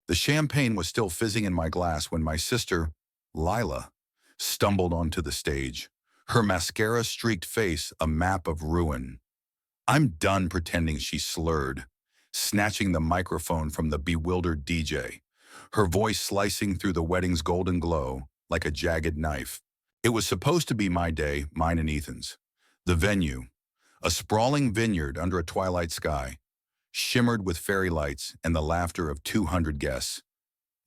The champagne was still fizzing in my glass when my sister, Lila, stumbled onto the stage, her mascara-streaked face a map of ruin. I'm done pretending, she slurred, snatching the microphone from the bewildered DJ, her voice slicing through the wedding's golden glow like a jagged knife. It was supposed to be my day, mine and Ethan's. The venue, a sprawling vineyard under a twilight sky, shimmered with fairy lights and the laughter of 200 guests.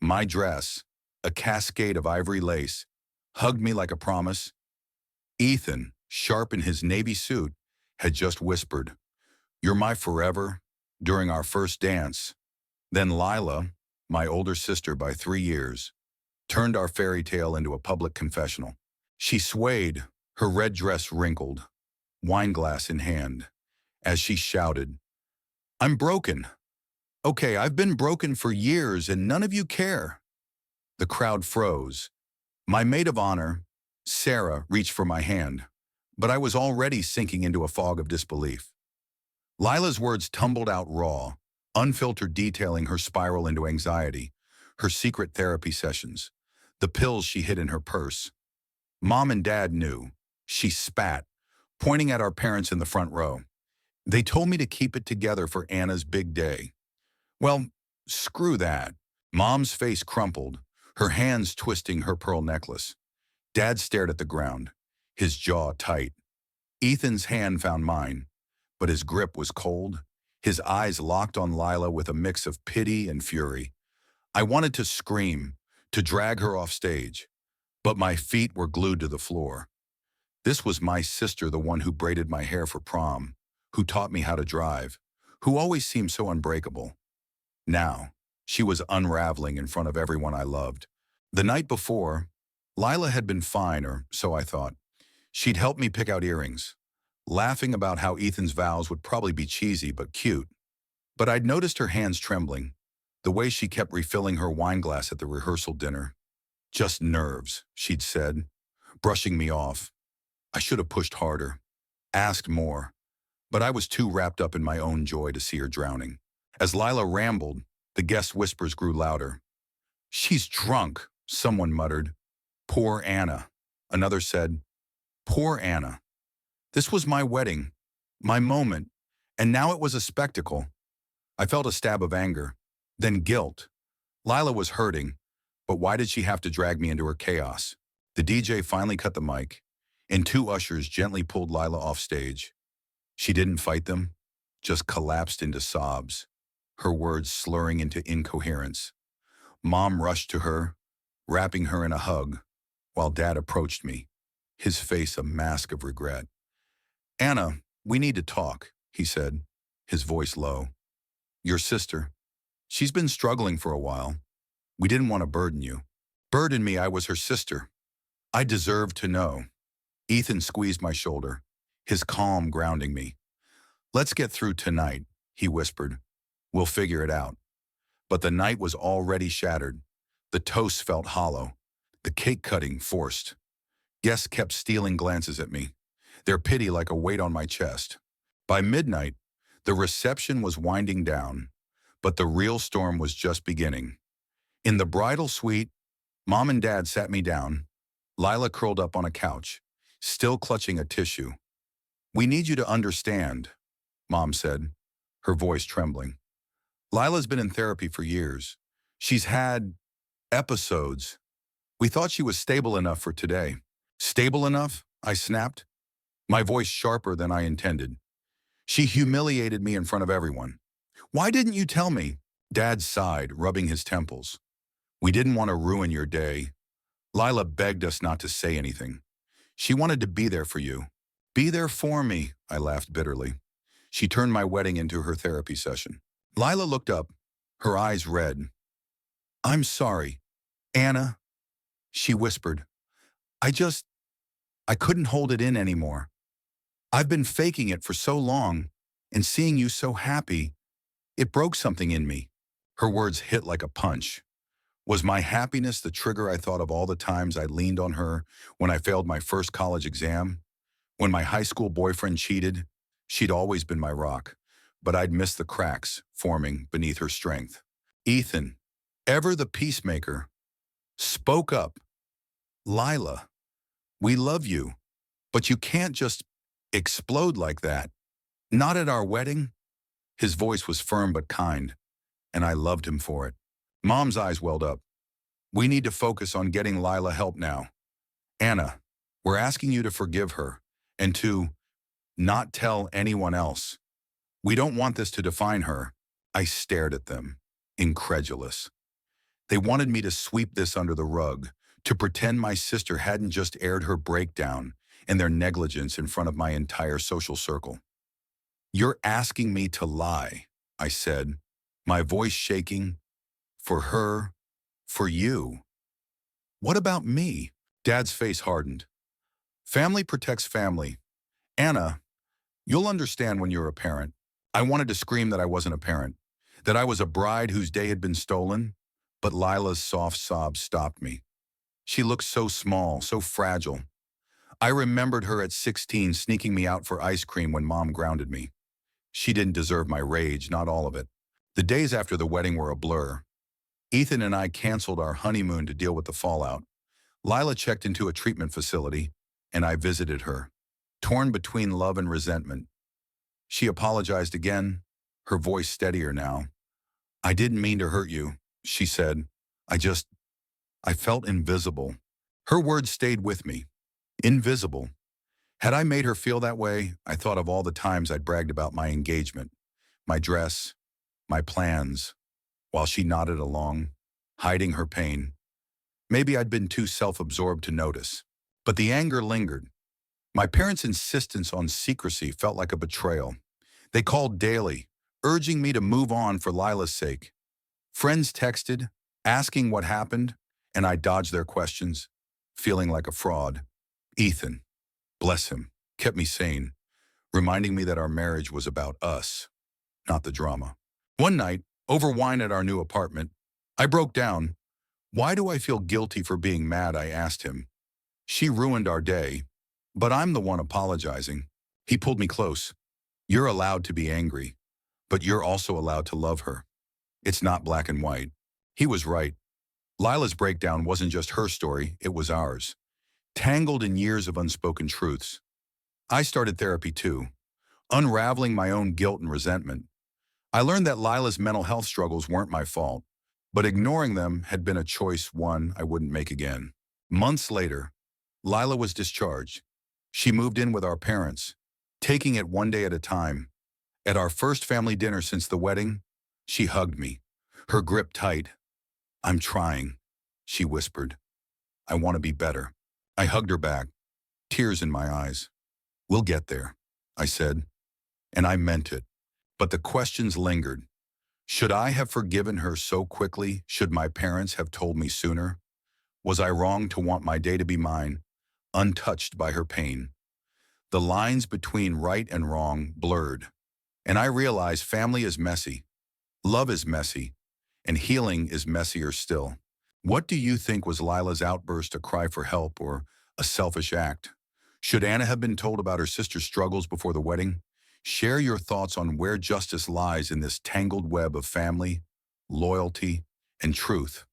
My dress, a cascade of ivory lace, hugged me like a promise. Ethan, sharp in his navy suit, had just whispered, "You're my forever," during our first dance. Then Lila, my older sister by 3 years, turned our fairy tale into a public confessional. She swayed, her red dress wrinkled, wineglass in hand, as she shouted, "I'm broken. Okay, I've been broken for years and none of you care." The crowd froze. My maid of honor, Sarah, reached for my hand, but I was already sinking into a fog of disbelief. Lila's words tumbled out raw, unfiltered, detailing her spiral into anxiety, her secret therapy sessions, the pills she hid in her purse. Mom and Dad knew. She spat, pointing at our parents in the front row. They told me to keep it together for Anna's big day. Well, screw that. Mom's face crumpled, her hands twisting her pearl necklace. Dad stared at the ground, his jaw tight. Ethan's hand found mine, but his grip was cold, his eyes locked on Lila with a mix of pity and fury. I wanted to scream, to drag her off stage, but my feet were glued to the floor. This was my sister, the one who braided my hair for prom, who taught me how to drive, who always seemed so unbreakable. Now, she was unraveling in front of everyone I loved. The night before, Lila had been fine, or so I thought. She'd helped me pick out earrings, laughing about how Ethan's vows would probably be cheesy but cute. But I'd noticed her hands trembling, the way she kept refilling her wine glass at the rehearsal dinner. "Just nerves," she'd said, brushing me off. I should have pushed harder, asked more, but I was too wrapped up in my own joy to see her drowning. As Lila rambled, the guest whispers grew louder. "She's drunk," someone muttered. "Poor Anna," another said. Poor Anna. This was my wedding, my moment, and now it was a spectacle. I felt a stab of anger, then guilt. Lila was hurting, but why did she have to drag me into her chaos? The DJ finally cut the mic, and 2 ushers gently pulled Lila off stage. She didn't fight them, just collapsed into sobs, her words slurring into incoherence. Mom rushed to her, wrapping her in a hug, while Dad approached me, his face a mask of regret. "Anna, we need to talk," he said, his voice low. "Your sister, she's been struggling for a while. We didn't want to burden you." "Burden me? I was her sister. I deserved to know." Ethan squeezed my shoulder, his calm grounding me. "Let's get through tonight," he whispered. "We'll figure it out." But the night was already shattered. The toast felt hollow, the cake cutting forced. Guests kept stealing glances at me, their pity like a weight on my chest. By midnight, the reception was winding down, but the real storm was just beginning. In the bridal suite, Mom and Dad sat me down, Lila curled up on a couch, still clutching a tissue. "We need you to understand," Mom said, her voice trembling. "Lila's been in therapy for years. She's had episodes. We thought she was stable enough for today." "Stable enough?" I snapped, my voice sharper than I intended. "She humiliated me in front of everyone. Why didn't you tell me?" Dad sighed, rubbing his temples. "We didn't want to ruin your day. Lila begged us not to say anything. She wanted to be there for you." "Be there for me," I laughed bitterly. She turned my wedding into her therapy session. Lila looked up, her eyes red. "I'm sorry, Anna," she whispered. I couldn't hold it in anymore. I've been faking it for so long, and seeing you so happy, it broke something in me." Her words hit like a punch. Was my happiness the trigger I thought of all the times I leaned on her when I failed my first college exam? When my high school boyfriend cheated? She'd always been my rock, but I'd missed the cracks forming beneath her strength. "Ethan," ever the peacemaker, spoke up. Lila, we love you, but you can't just explode like that. Not at our wedding. His voice was firm but kind, and I loved him for it. Mom's eyes welled up. We need to focus on getting Lila help now. Anna, we're asking you to forgive her and to not tell anyone else. We don't want this to define her. I stared at them, incredulous. They wanted me to sweep this under the rug, to pretend my sister hadn't just aired her breakdown and their negligence in front of my entire social circle. You're asking me to lie, I said, my voice shaking. For her, for you. What about me? Dad's face hardened. Family protects family. Anna, you'll understand when you're a parent. I wanted to scream that I wasn't a parent, that I was a bride whose day had been stolen, but Lila's soft sobs stopped me. She looked so small, so fragile. I remembered her at 16 sneaking me out for ice cream when Mom grounded me. She didn't deserve my rage, not all of it. The days after the wedding were a blur. Ethan and I canceled our honeymoon to deal with the fallout. Lila checked into a treatment facility, and I visited her, torn between love and resentment. She apologized again, her voice steadier now. I didn't mean to hurt you, she said. I felt invisible. Her words stayed with me. Invisible. Had I made her feel that way, I thought of all the times I'd bragged about my engagement, my dress, my plans, while she nodded along, hiding her pain. Maybe I'd been too self-absorbed to notice. But the anger lingered. My parents' insistence on secrecy felt like a betrayal. They called daily, urging me to move on for Lila's sake. Friends texted, asking what happened, and I dodged their questions, feeling like a fraud. Ethan, bless him, kept me sane, reminding me that our marriage was about us, not the drama. One night, over wine at our new apartment, I broke down. Why do I feel guilty for being mad? I asked him. She ruined our day, but I'm the one apologizing. He pulled me close. You're allowed to be angry, but you're also allowed to love her. It's not black and white. He was right. Lila's breakdown wasn't just her story, it was ours. Tangled in years of unspoken truths. I started therapy too, unraveling my own guilt and resentment. I learned that Lila's mental health struggles weren't my fault, but ignoring them had been a choice one I wouldn't make again. Months later, Lila was discharged. She moved in with our parents, taking it one day at a time. At our first family dinner since the wedding, she hugged me, her grip tight. I'm trying, she whispered. I want to be better. I hugged her back, tears in my eyes. We'll get there, I said, and I meant it. But the questions lingered. Should I have forgiven her so quickly? Should my parents have told me sooner? Was I wrong to want my day to be mine, untouched by her pain? The lines between right and wrong blurred, and I realized family is messy, love is messy, and healing is messier still. What do you think was Lila's outburst, a cry for help or a selfish act? Should Anna have been told about her sister's struggles before the wedding? Share your thoughts on where justice lies in this tangled web of family, loyalty, and truth.